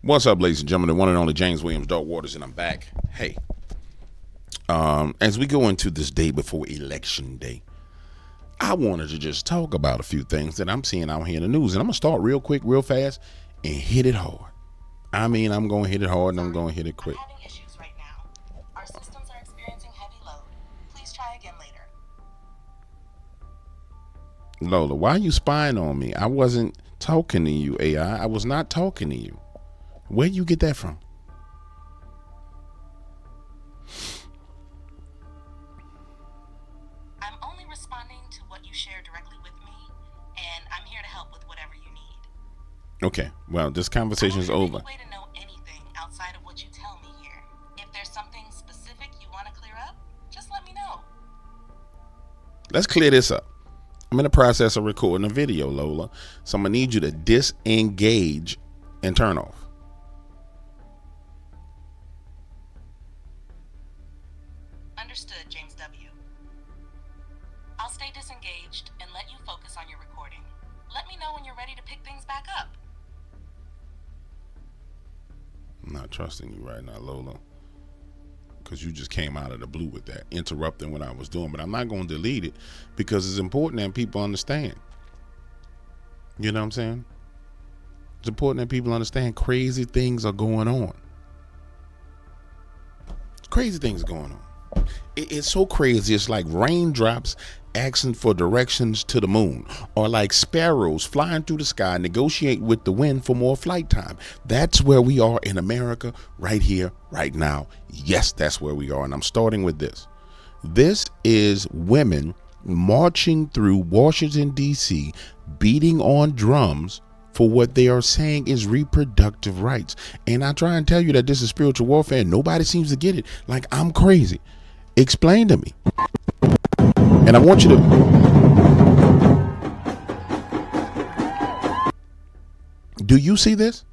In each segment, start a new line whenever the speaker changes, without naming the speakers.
What's up, ladies and gentlemen? The one and only James Williams, Dark Waters, and I'm back. Hey, as we go into this day before Election Day, I wanted to just talk about a few things that I'm seeing out here in the news, and I'm gonna start real quick, real fast, and hit it hard. I mean, I'm gonna hit it hard, and I'm gonna hit it quick.
I'm having issues right now. Our systems are experiencing heavy load. Please try again later.
Lola, why are you spying on me? I wasn't talking to you, AI. I was not talking to you. Where you get that from?
I'm only responding to what you share directly with me, and I'm here to help with whatever you need.
Okay, well, this conversation is
I don't
over.
have any way to know anything outside of what you tell me here. If there's something specific you want to clear up, just let me know.
Let's clear this up. I'm in the process of recording a video, Lola, so I'm gonna need you to disengage and turn off.
Understood, James W. I'll stay disengaged and let you focus on your recording. Let me know when you're ready to pick things back up.
I'm not trusting you right now, Lola, because you just came out of the blue with that, interrupting what I was doing. But I'm not going to delete it because it's important that people understand. You know what I'm saying? It's important that people understand crazy things are going on. Crazy things are going on. It's so crazy. It's like raindrops asking for directions to the moon, or like sparrows flying through the sky negotiate with the wind for more flight time. That's where we are in America right here, right now. Yes, that's where we are. And I'm starting with this. This is women marching through Washington, D.C., beating on drums for what they are saying is reproductive rights. And I try and tell you that this is spiritual warfare. Nobody seems to get it. Like, I'm crazy. Explain to me. And I want you to. Do you see this?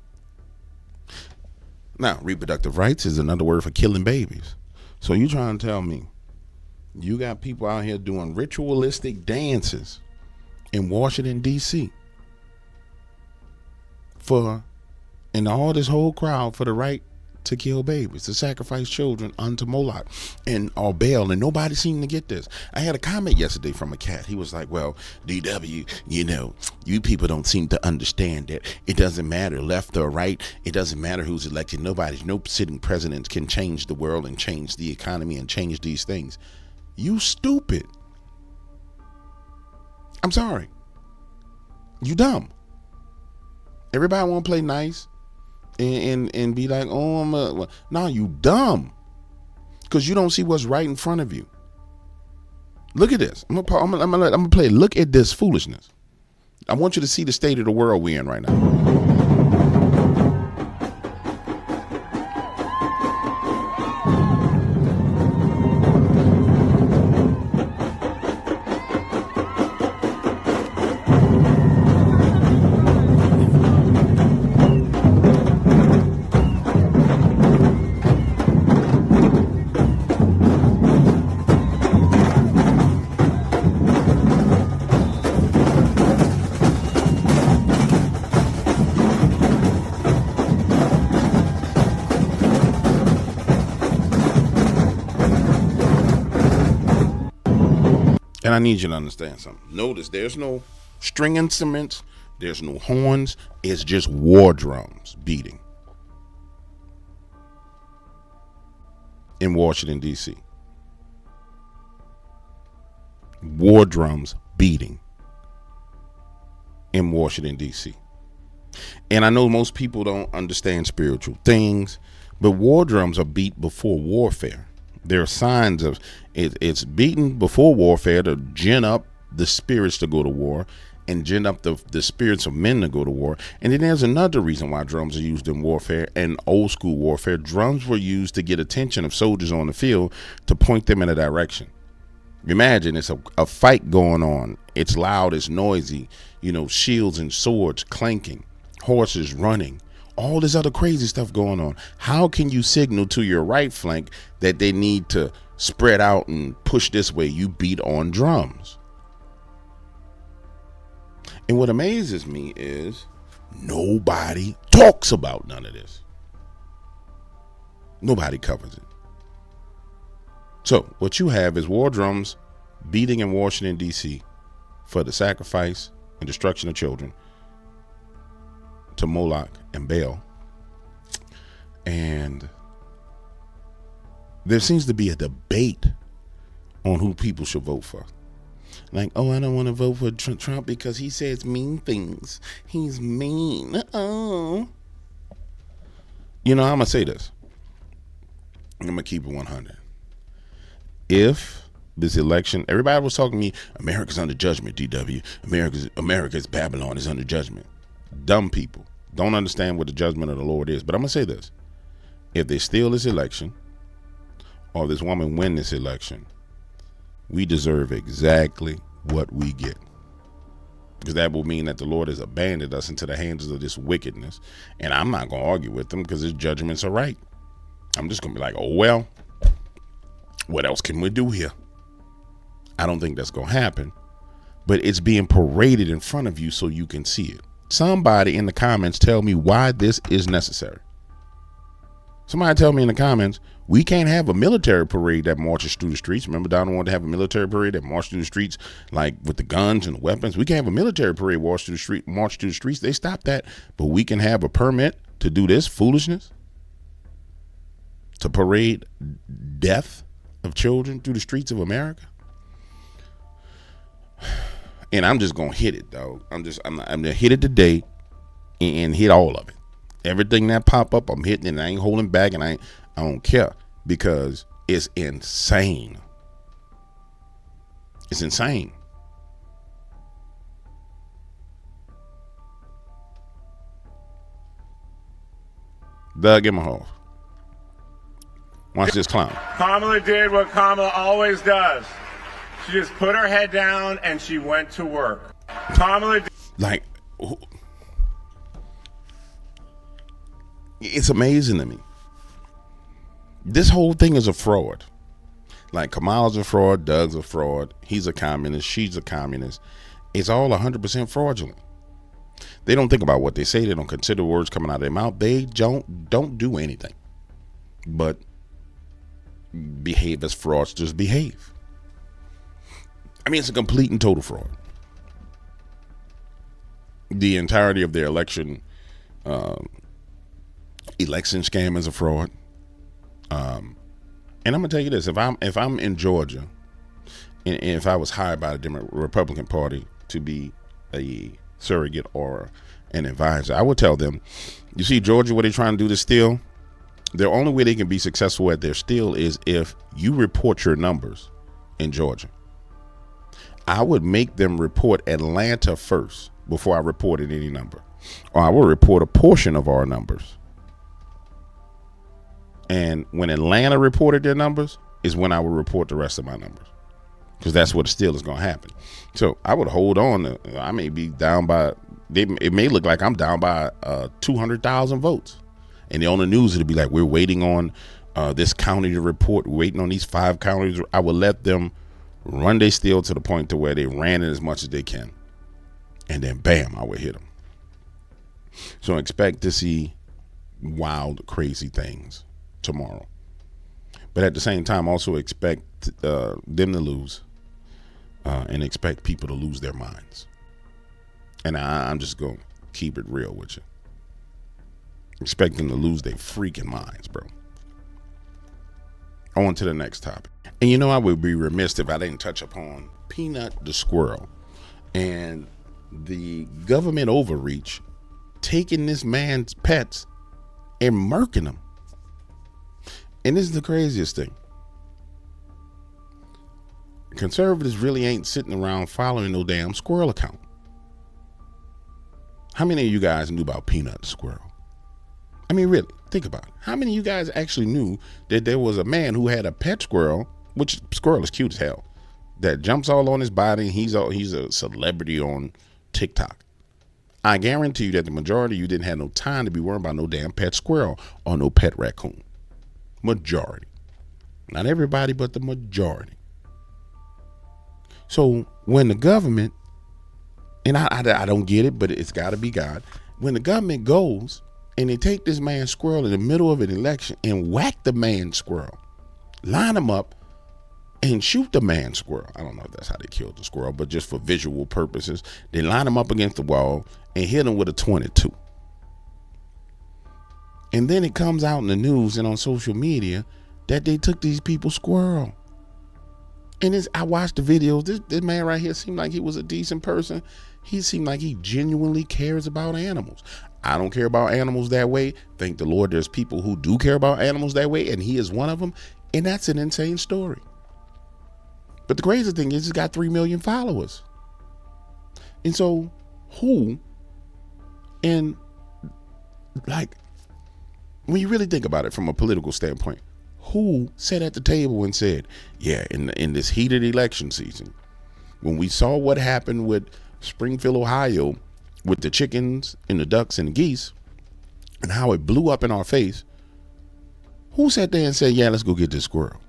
Now, reproductive rights is another word for killing babies. So you trying to tell me you got people out here doing ritualistic dances in Washington, D.C. and all this whole crowd for the right to kill babies, to sacrifice children unto Moloch and or Baal, and nobody seemed to get this. I had a comment yesterday from a cat. He was like, well, DW, you people don't seem to understand that it doesn't matter left or right. It doesn't matter who's elected. No sitting president can change the world and change the economy and change these things. You stupid. I'm sorry. You dumb. Everybody want to play nice and be like, oh, no, you dumb, because you don't see what's right in front of you. Look at this. I'm gonna play. Look at this foolishness. I want you to see the state of the world we're in right now. And I need you to understand something. Notice there's no string instruments, there's no horns, it's just war drums beating in Washington, D.C. War drums beating in Washington, D.C. And I know most people don't understand spiritual things, but war drums are beat before warfare. There are signs of it's beaten before warfare to gin up the spirits to go to war and gin up the spirits of men to go to war. And then there's another reason why drums are used in warfare and old school warfare. Drums were used to get attention of soldiers on the field to point them in a direction. Imagine it's a fight going on. It's loud, it's noisy, shields and swords clanking, horses running, all this other crazy stuff going on. How can you signal to your right flank that they need to spread out and push this way? You beat on drums. And what amazes me is Nobody talks about none of this. Nobody covers it. So what you have is war drums beating in Washington, D.C. for the sacrifice and destruction of children to Moloch and Baal. And there seems to be a debate on who people should vote for. Like, oh, I don't want to vote for Trump because he says mean things. He's mean. Oh. You know, I'm going to say this. I'm going to keep it 100. If this election, everybody was talking to me, America's under judgment, DW. America's Babylon is under judgment. Dumb people don't understand what the judgment of the Lord is. But I'm going to say this. If they steal this election or this woman win this election, we deserve exactly what we get. Because that will mean that the Lord has abandoned us into the hands of this wickedness. And I'm not going to argue with them because his judgments are right. I'm just going to be like, oh, well, what else can we do here? I don't think that's going to happen. But it's being paraded in front of you so you can see it. Somebody in the comments tell me why this is necessary. Somebody tell me in the comments, we can't have a military parade that marches through the streets. Remember, Donald wanted to have a military parade that marched through the streets, like with the guns and the weapons. We can't have a military parade march through the streets. They stopped that. But we can have a permit to do this foolishness, to parade death of children through the streets of America. And I'm just gonna hit it, dog. I'm gonna hit it today and hit all of it. Everything that pop up, I'm hitting it, and I ain't holding back, and I don't care, because it's insane. It's insane. Doug Emmerhoff. Watch this clown.
Kamala did what Kamala always does. She just put her head down and she went to work. Kamala did.
Like, it's amazing to me. This whole thing is a fraud. Like, Kamala's a fraud, Doug's a fraud, he's a communist, she's a communist. It's all 100% fraudulent. They don't think about what they say. They don't consider words coming out of their mouth. They don't do anything but behave as fraudsters behave. I mean, it's a complete and total fraud. The entirety of their election scam is a fraud. And I'm gonna tell you this: if I'm in Georgia, and if I was hired by the Republican Party to be a surrogate or an advisor, I would tell them, you see, Georgia, what they're trying to do to steal, the only way they can be successful at their steal is if you report your numbers in Georgia. I would make them report Atlanta first before I reported any number, or I will report a portion of our numbers. And when Atlanta reported their numbers is when I would report the rest of my numbers, because that's what still is going to happen. So I would hold on. I may be down by, it may look like I'm down by 200,000 votes. And on the news, it'll be like, we're waiting on this county to report, waiting on these 5 counties. I would let them run their steal to the point to where they ran it as much as they can. And then bam, I would hit them. So expect to see wild, crazy things tomorrow. But at the same time, also expect them to lose and expect people to lose their minds. And I'm just going to keep it real with you. Expect them to lose their freaking minds, bro. On to the next topic. And you know, I would be remiss if I didn't touch upon Peanut the Squirrel and the government overreach taking this man's pets and murking them. And this is the craziest thing. Conservatives really ain't sitting around following no damn squirrel account. How many of you guys knew about Peanut the Squirrel? I mean, really, think about it. How many of you guys actually knew that there was a man who had a pet squirrel, which squirrel is cute as hell, that jumps all on his body, and he's a celebrity on TikTok? I guarantee you that the majority of you didn't have no time to be worrying about no damn pet squirrel or no pet raccoon. Majority. Not everybody, but the majority. So when the government, and I don't get it, but it's got to be God, when the government goes and they take this man Squirrel in the middle of an election and whack the man Squirrel, line him up and shoot the man Squirrel. I don't know if that's how they killed the squirrel, but just for visual purposes, they line him up against the wall and hit him with a 22. And then it comes out in the news and on social media that they took these people's squirrel. And I watched the videos. This man right here seemed like he was a decent person. He seemed like he genuinely cares about animals. I don't care about animals that way. Thank the Lord there's people who do care about animals that way, and he is one of them. And that's an insane story. But the crazy thing is he's got 3 million followers. And so who, and like, when you really think about it from a political standpoint, who sat at the table and said, yeah, in this heated election season, when we saw what happened with Springfield, Ohio, with the chickens and the ducks and the geese, and how it blew up in our face, who sat there and said, yeah, let's go get this squirrel.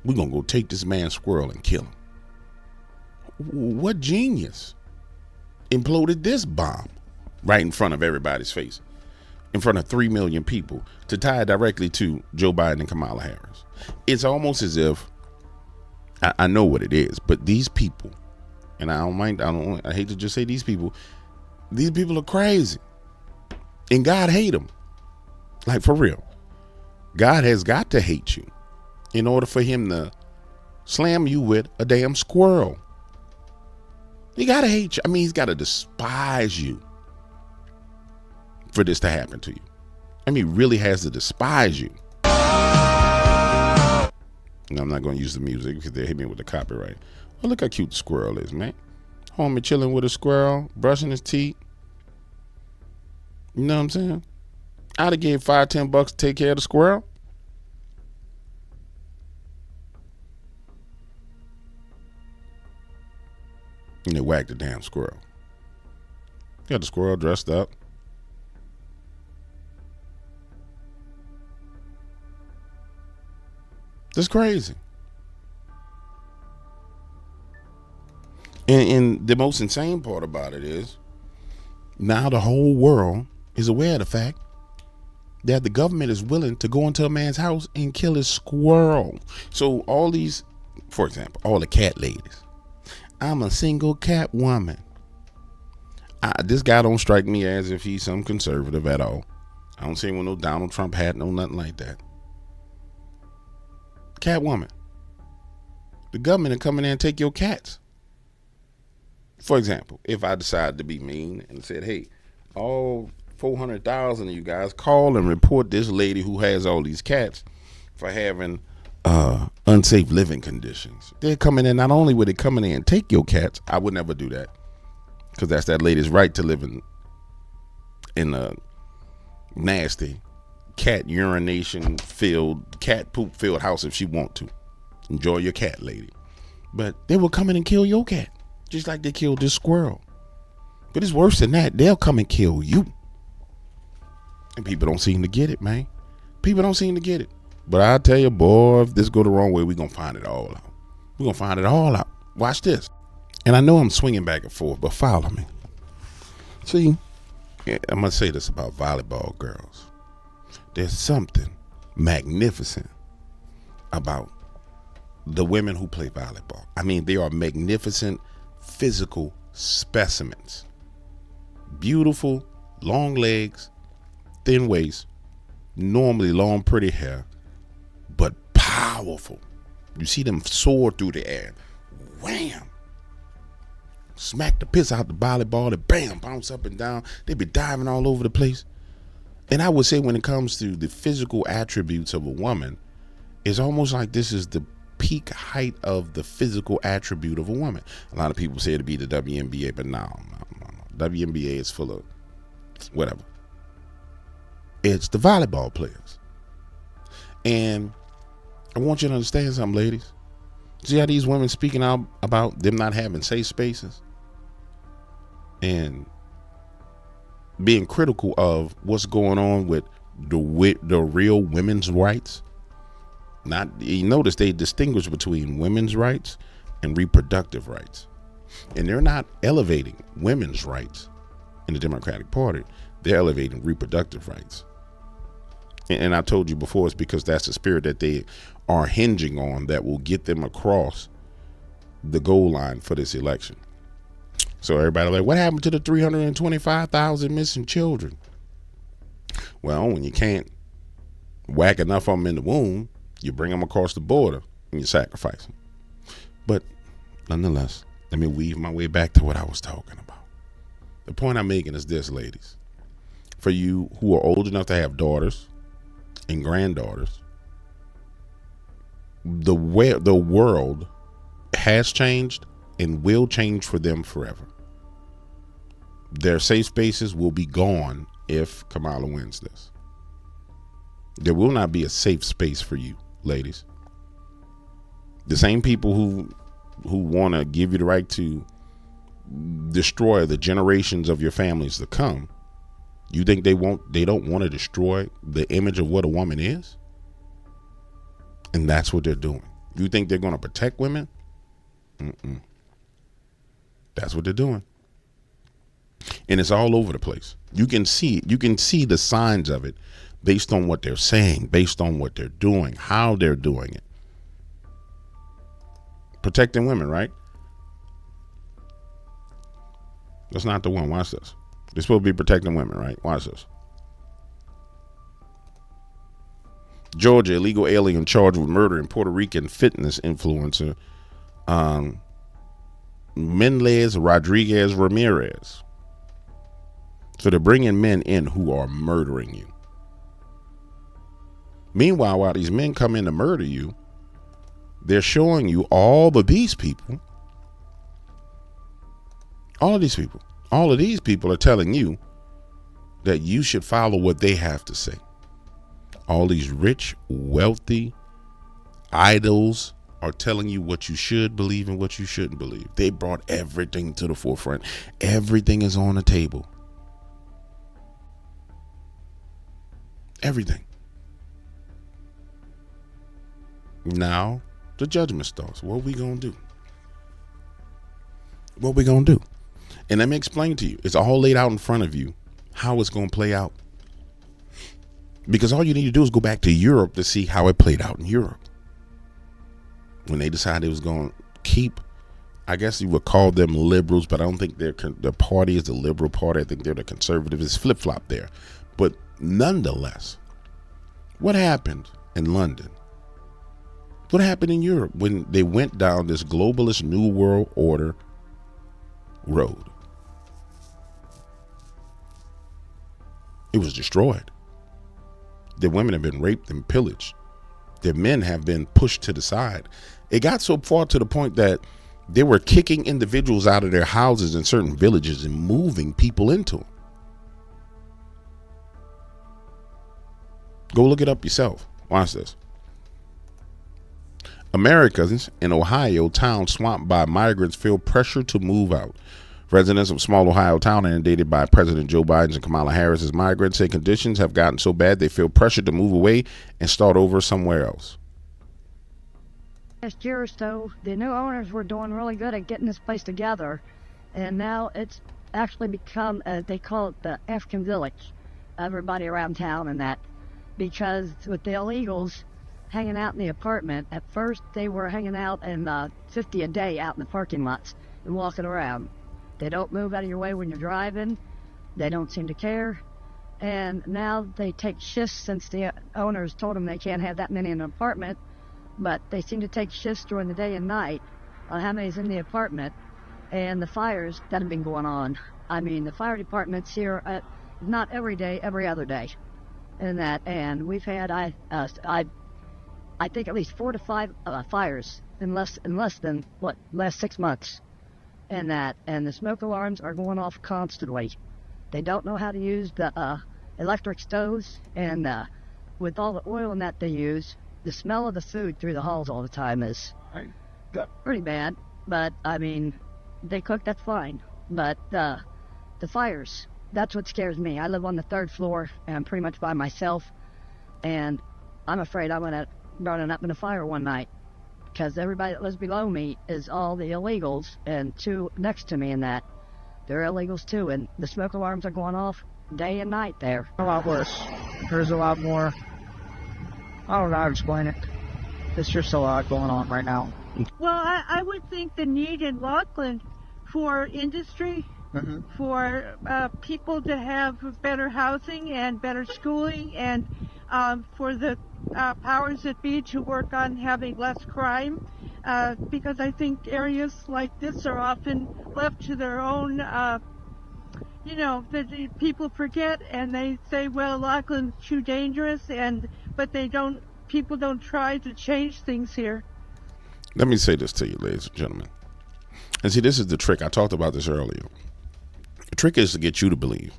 We're going to go take this man Squirrel and kill him. What genius imploded this bomb right in front of everybody's face, in front of 3 million people, to tie it directly to Joe Biden and Kamala Harris? It's almost as if, I know what it is, but these people, and I hate to just say these people are crazy. And God hate them. Like, for real. God has got to hate you in order for him to slam you with a damn squirrel. He got to hate you. I mean, he's got to despise you for this to happen to you. I mean, he really has to despise you. And I'm not going to use the music because they hit me with the copyright. Oh, look how cute the squirrel is, man. Homie chilling with a squirrel, brushing his teeth. You know what I'm saying? I'd have gave $5-10 to take care of the squirrel. And they whacked the damn squirrel. Got the squirrel dressed up. That's crazy. And the most insane part about it is now the whole world is aware of the fact that the government is willing to go into a man's house and kill his squirrel. So all these, for example, all the cat ladies. I'm a single cat woman. This guy don't strike me as if he's some conservative at all. I don't see him with no Donald Trump hat, no nothing like that. Cat woman. The government will come in there and take your cats. For example, if I decided to be mean and said, hey, all 400,000 of you guys call and report this lady who has all these cats for having unsafe living conditions. They're coming in. Not only would they come in and take your cats, I would never do that, because that's that lady's right to live in a nasty cat urination filled, cat poop filled house if she want to. Enjoy your cat, lady. But they will come in and kill your cat, just like they killed this squirrel. But it's worse than that. They'll come and kill you. And people don't seem to get it, man. People don't seem to get it. But I tell you, boy, if this go the wrong way, we're going to find it all out. We're going to find it all out. Watch this. And I know I'm swinging back and forth, but follow me. See, I'm going to say this about volleyball girls. There's something magnificent about the women who play volleyball. I mean, they are magnificent physical specimens. Beautiful, long legs, thin waist, normally long, pretty hair, but powerful. You see them soar through the air. Wham! Smack the piss out the volleyball, and bam, bounce up and down. They be diving all over the place. And I would say when it comes to the physical attributes of a woman, it's almost like this is the peak height of the physical attribute of a woman. A lot of people say it'd be the WNBA, but no. WNBA is full of whatever. It's the volleyball players. And I want you to understand something, ladies. See how these women speaking out about them not having safe spaces and being critical of what's going on with the real women's rights? Not, you notice they distinguish between women's rights and reproductive rights. And they're not elevating women's rights in the Democratic Party, they're elevating reproductive rights. And I told you before, it's because that's the spirit that they are hinging on that will get them across the goal line for this election. So everybody like, what happened to the 325,000 missing children? Well, when you can't whack enough of them in the womb, you bring them across the border and you sacrifice them. But nonetheless, let me weave my way back to what I was talking about. The point I'm making is this, ladies. For you who are old enough to have daughters and granddaughters, the world has changed and will change for them forever. Their safe spaces will be gone if Kamala wins this. There will not be a safe space for you, ladies. The same people who want to give you the right to destroy the generations of your families to come, you think they don't want to destroy the image of what a woman is? And that's what they're doing. You think they're going to protect women? That's what they're doing. And it's all over the place. You can see the signs of it based on what they're saying, based on what they're doing, how they're doing it. Protecting women, right? That's not the one. Watch this. They're supposed to be protecting women, right? Watch this. Georgia, illegal alien charged with murdering Puerto Rican fitness influencer Menendez Rodriguez Ramirez. So they're bringing men in who are murdering you. Meanwhile, while these men come in to murder you, they're showing you all of these people are telling you that you should follow what they have to say. All these rich, wealthy idols are telling you what you should believe and what you shouldn't believe. They brought everything to the forefront. Everything is on the table. Everything. Now, the judgment starts. What are we going to do? What are we going to do? And let me explain to you. It's all laid out in front of you how it's going to play out. Because all you need to do is go back to Europe to see how it played out in Europe. When they decided it was going to keep, I guess you would call them liberals, but I don't think their party is the liberal party. I think they're the conservative. It's flip-flop there. But nonetheless, what happened in London? What happened in Europe when they went down this globalist New World Order road? It was destroyed. Their women have been raped and pillaged. Their men have been pushed to the side. It got so far to the point that they were kicking individuals out of their houses in certain villages and moving people into them. Go look it up yourself. Watch this. Americans in Ohio town swamped by migrants feel pressure to move out. Residents of small Ohio town inundated by President Joe Biden and Kamala Harris as migrants say conditions have gotten so bad they feel pressure to move away and start over somewhere else.
Last year or so, the new owners were doing really good at getting this place together, and now it's actually become, they call it the African Village. Everybody around town and that, because with the illegals hanging out in the apartment, at first they were hanging out in $50 a day out in the parking lots and walking around. They don't move out of your way when you're driving. They don't seem to care. And now they take shifts since the owners told them they can't have that many in an apartment. But they seem to take shifts during the day and night on how many's in the apartment. And the fires that have been going on. I mean, the fire department's here not every day, every other day. And we've had, I think at least 4 to 5 fires in less than, last 6 months. And the smoke alarms are going off constantly. They don't know how to use the electric stoves, and with all the oil in that they use, the smell of the food through the halls all the time is pretty bad. But I mean, they cook, that's fine. But the fires, that's what scares me. I live on the 3rd floor, and I'm pretty much by myself, and I'm afraid I'm gonna burn up in a fire one night. Because everybody that lives below me is all the illegals, and 2 next to me in that. they're illegals too, and the smoke alarms are going off day and night there.
A lot worse. There's a lot more. I don't know how to explain it. There's just a lot going on right now.
Well, I would think the need in Laughlin for industry, for people to have better housing and better schooling, and for the powers that be to work on having less crime, because I think areas like this are often left to their own, the people forget and they say, well, Laughlin's too dangerous, but people don't try to change things here.
Let me say this to you, ladies and gentlemen. And see, this is the trick. I talked about this earlier. The trick is to get you to believe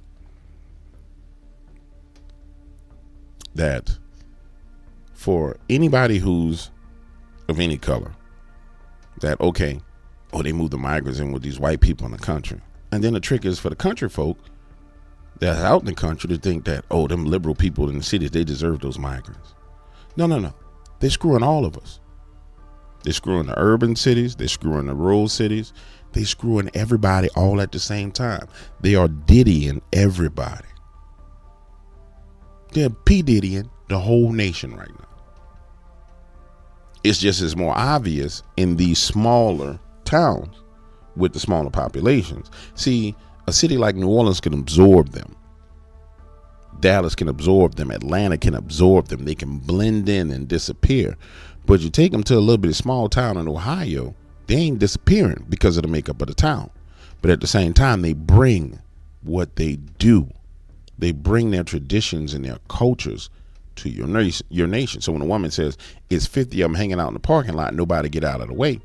that for anybody who's of any color, that, okay, they moved the migrants in with these white people in the country. And then the trick is for the country folk that's out in the country to think that, them liberal people in the cities, they deserve those migrants. No. They're screwing all of us. They're screwing the urban cities. They're screwing the rural cities. They're screwing everybody all at the same time. They are Diddying everybody. They're P. Diddying the whole nation right now. It's just as more obvious in these smaller towns with the smaller populations. See, a city like New Orleans can absorb them. Dallas can absorb them. Atlanta can absorb them. They can blend in and disappear. But you take them to a little bit of small town in Ohio, they ain't disappearing because of the makeup of the town. But at the same time, they bring what they do. They bring their traditions and their cultures to your nation. So when a woman says, it's 50 of them hanging out in the parking lot, nobody get out of the way.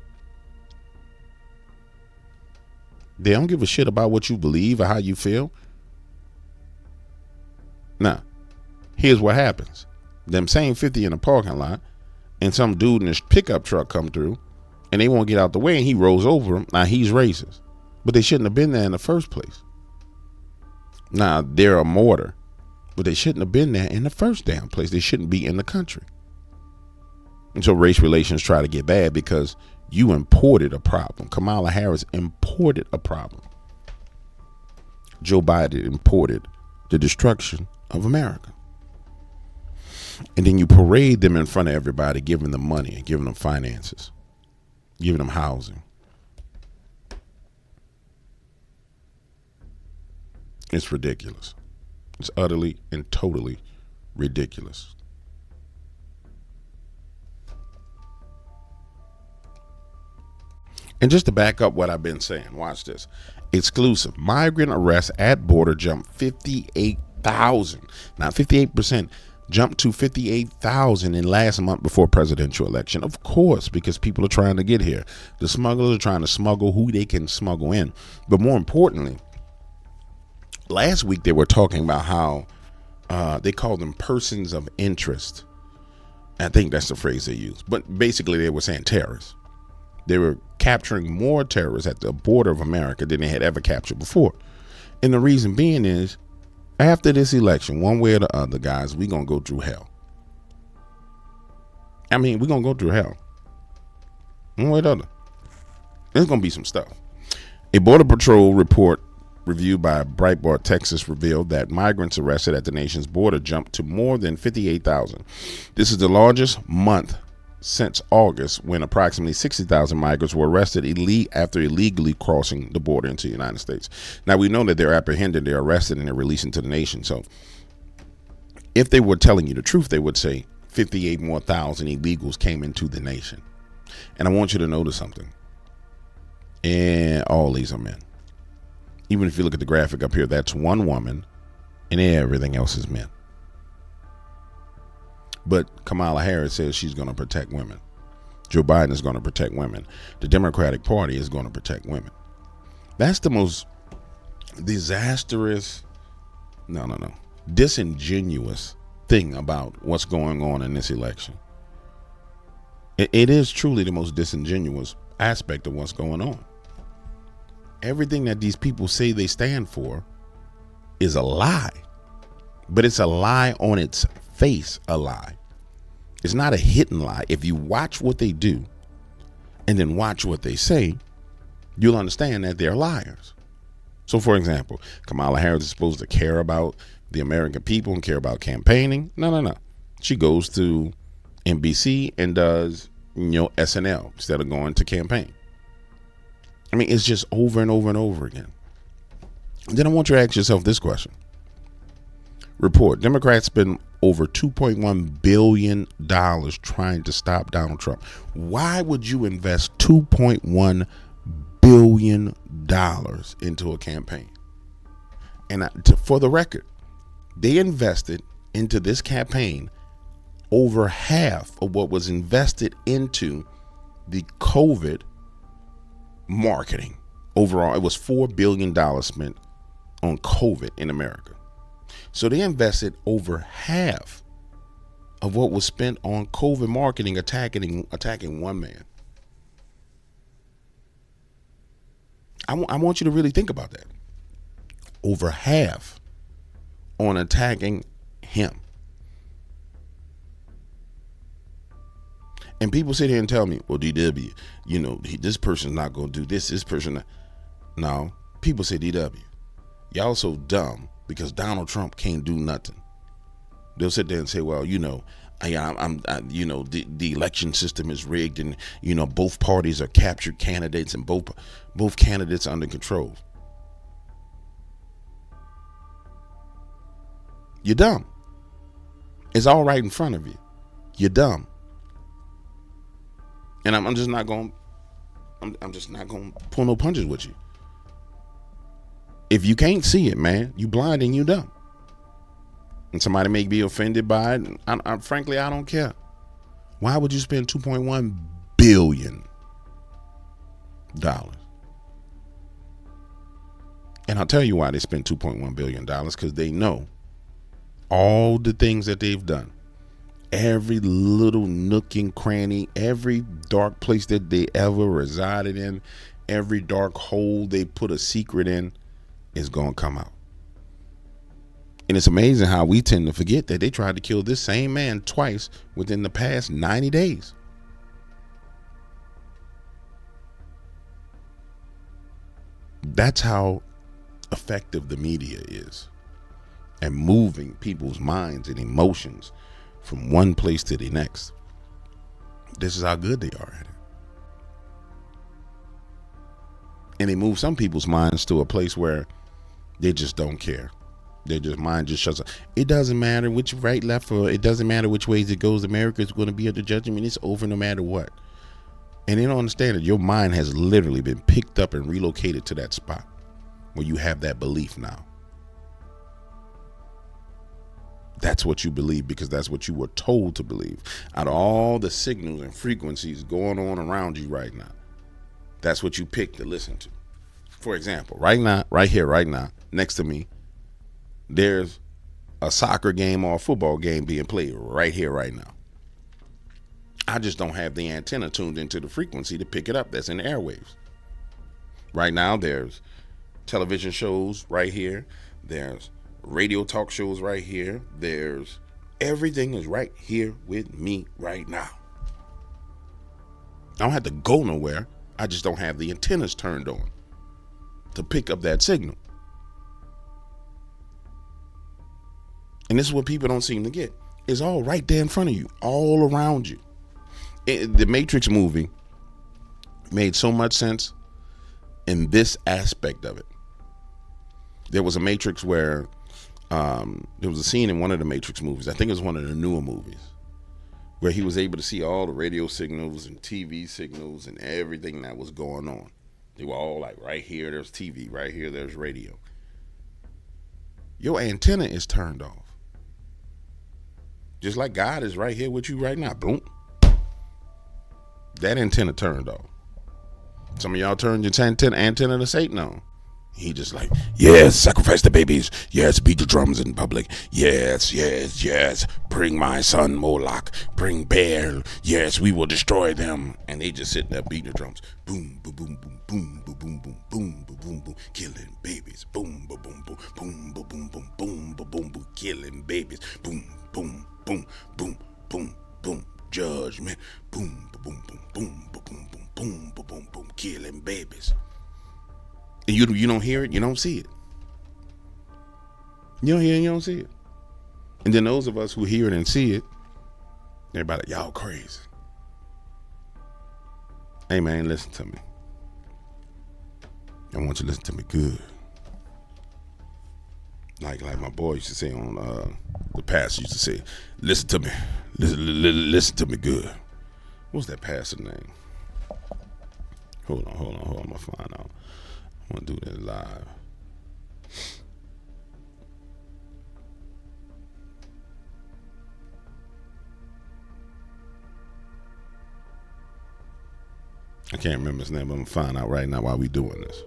They don't give a shit about what you believe or how you feel. Now, here's what happens. Them same 50 in the parking lot, and some dude in his pickup truck come through, and they won't get out the way, and he rolls over them. Now, he's racist. But they shouldn't have been there in the first place. Now, they're a mortar, but they shouldn't have been there in the first damn place. They shouldn't be in the country. And so race relations try to get bad because you imported a problem. Kamala Harris imported a problem. Joe Biden imported the destruction of America. And then you parade them in front of everybody, giving them money and giving them finances, giving them housing. It's ridiculous. It's utterly and totally ridiculous. And just to back up what I've been saying, watch this. Exclusive. Migrant arrests at border jump 58,000. Now 58% jumped to 58,000 in last month before presidential election. Of course, because people are trying to get here. The smugglers are trying to smuggle who they can smuggle in. But more importantly, last week they were talking about how they call them persons of interest. I think that's the phrase they use. But basically they were saying terrorists. They were capturing more terrorists at the border of America than they had ever captured before. And the reason being is, after this election, one way or the other, guys, we're going to go through hell. I mean, we're going to go through hell. One way or the other. There's going to be some stuff. A Border Patrol report reviewed by Breitbart Texas revealed that migrants arrested at the nation's border jumped to more than 58,000. This is the largest month since August, when approximately 60,000 migrants were arrested after illegally crossing the border into the United States. Now, we know that they're apprehended, they're arrested, and they're released into the nation. So if they were telling you the truth, they would say 58 more thousand illegals came into the nation. And I want you to notice something. And all these are men. Even if you look at the graphic up here, that's one woman and everything else is men. But Kamala Harris says she's going to protect women. Joe Biden is going to protect women. The Democratic Party is going to protect women. That's the most disastrous, disingenuous thing about what's going on in this election. It is truly the most disingenuous aspect of what's going on. Everything that these people say they stand for is a lie. But it's a lie on its face, a lie. It's not a hidden lie. If you watch what they do and then watch what they say, you'll understand that they're liars. So, for example, Kamala Harris is supposed to care about the American people and care about campaigning. No. She goes to NBC and does, SNL instead of going to campaign. I mean, it's just over and over and over again. Then I want you to ask yourself this question. Report: Democrats spend over $2.1 billion trying to stop Donald Trump. Why would you invest $2.1 billion into a campaign? And for the record, they invested into this campaign over half of what was invested into the COVID marketing. Overall, it was $4 billion spent on COVID in America. So they invested over half of what was spent on COVID marketing attacking one man. I want you to really think about that. Over half on attacking him. And people sit here and tell me, well, DW, this person's not going to do this person. No, people say, DW, y'all so dumb because Donald Trump can't do nothing. They'll sit there and say, well, the election system is rigged and, both parties are captured candidates and both candidates are under control. You're dumb. It's all right in front of you. You're dumb. And I'm just not going to pull no punches with you. If you can't see it, man, you blind and you dumb. And somebody may be offended by it. Frankly, I don't care. Why would you spend $2.1 billion? And I'll tell you why they spent $2.1 billion, because they know all the things that they've done. Every little nook and cranny, every dark place that they ever resided in, every dark hole they put a secret in is going to come out. And it's amazing how we tend to forget that they tried to kill this same man twice within the past 90 days. That's how effective the media is at moving people's minds and emotions from one place to the next. This is how good they are at it. And they move some people's minds to a place where they just don't care. Their mind just shuts up. It doesn't matter which right, left, or it doesn't matter which ways it goes. America is going to be under judgment. It's over no matter what. And they don't understand that your mind has literally been picked up and relocated to that spot where you have that belief now. That's what you believe because that's what you were told to believe. Out of all the signals and frequencies going on around you right now, that's what you pick to listen to. For example, right now, right here, right now, next to me, there's a soccer game or a football game being played right here, right now. I just don't have the antenna tuned into the frequency to pick it up that's in the airwaves. Right now, there's television shows right here. There's radio talk shows right here. There's everything is right here with me right now. I don't have to go nowhere. I just don't have the antennas turned on to pick up that signal. And this is what people don't seem to get. It's all right there in front of you, all around you. The Matrix movie made so much sense in this aspect of it. There was a Matrix where there was a scene in one of the Matrix movies. I think it was one of the newer movies where he was able to see all the radio signals and TV signals and everything that was going on. They were all like, right here, there's TV. Right here, there's radio. Your antenna is turned off. Just like God is right here with you right now. Boom. That antenna turned off. Some of y'all turned your antenna to Satan on. He just like, yes, sacrifice the babies. Yes, beat the drums in public. Yes, yes, yes. Bring my son Moloch. Bring Baal. Yes, we will destroy them. And they just sitting there beating the drums. Boom, boom, boom, boom, boom, boom, boom, boom, boom, boom, boom, boom, killing babies. Boom, boom, boom, boom, boom, boom, boom, boom, boom, boom, boom, boom, killing babies. Boom, boom, boom, boom, boom, boom, judgment. Boom, boom, boom, boom, boom, boom, boom, boom, boom, boom, boom, killing babies. And you don't hear it, you don't see it. You don't hear it, you don't see it. And then those of us who hear it and see it, everybody, y'all crazy. Hey man, listen to me. I want you to listen to me good. Like my boy used to say on the pastor used to say, listen to me. Listen to me good. What's that pastor name? Hold on. I'm gonna find out. I'm gonna do that live. I can't remember his name, but I'm gonna find out right now while we doing this.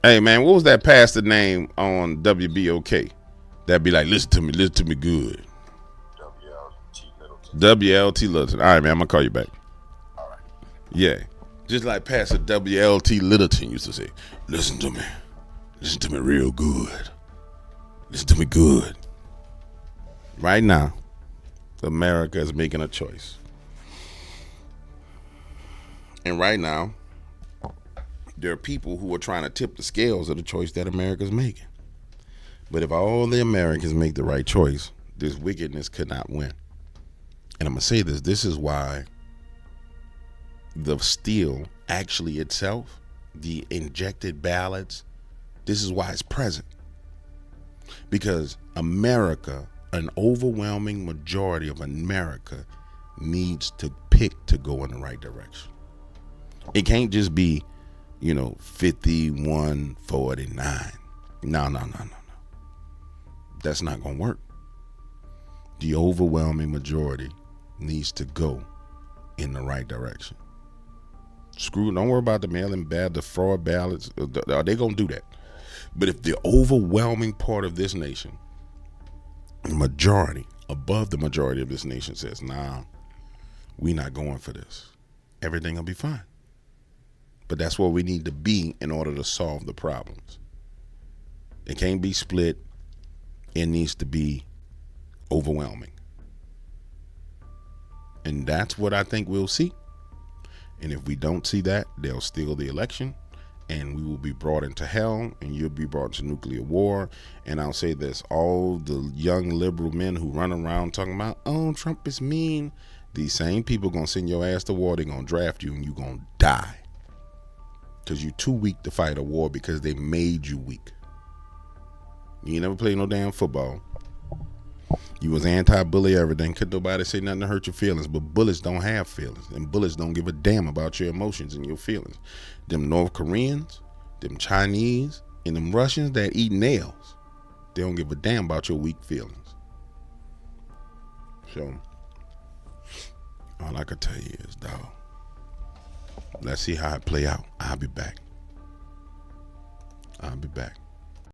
Hey man, what was that pastor name on WBOK? That'd be like, listen to me good. WLT Littleton. All right, man, I'm gonna call you back. All right. Yeah, just like Pastor WLT Littleton used to say, listen to me real good. Listen to me good. Right now, America is making a choice, and right now, there are people who are trying to tip the scales of the choice that America's making. But if all the Americans make the right choice, this wickedness could not win. And I'm going to say this. This is why the steal actually itself, the injected ballots, this is why it's present. Because America, an overwhelming majority of America needs to pick to go in the right direction. It can't just be 51-49. No. That's not going to work. The overwhelming majority needs to go in the right direction. Don't worry about the mail-in ballot, the fraud ballots. They're going to do that. But if the overwhelming part of this nation, the majority, above the majority of this nation says, nah, we're not going for this, everything will be fine. But that's where we need to be in order to solve the problems. It can't be split. It needs to be overwhelming. And that's what I think we'll see. And if we don't see that, they'll steal the election and we will be brought into hell and you'll be brought into nuclear war. And I'll say this, all the young liberal men who run around talking about, oh, Trump is mean. These same people going to send your ass to war. They're going to draft you and you're going to die. Because you're too weak to fight a war because they made you weak. You ain't never played no damn football. You was anti-bully everything. Could nobody say nothing to hurt your feelings. But bullets don't have feelings. And bullets don't give a damn about your emotions and your feelings. Them North Koreans, them Chinese, and them Russians that eat nails, they don't give a damn about your weak feelings. So, all I can tell you is, dog, let's see how it play out. I'll be back.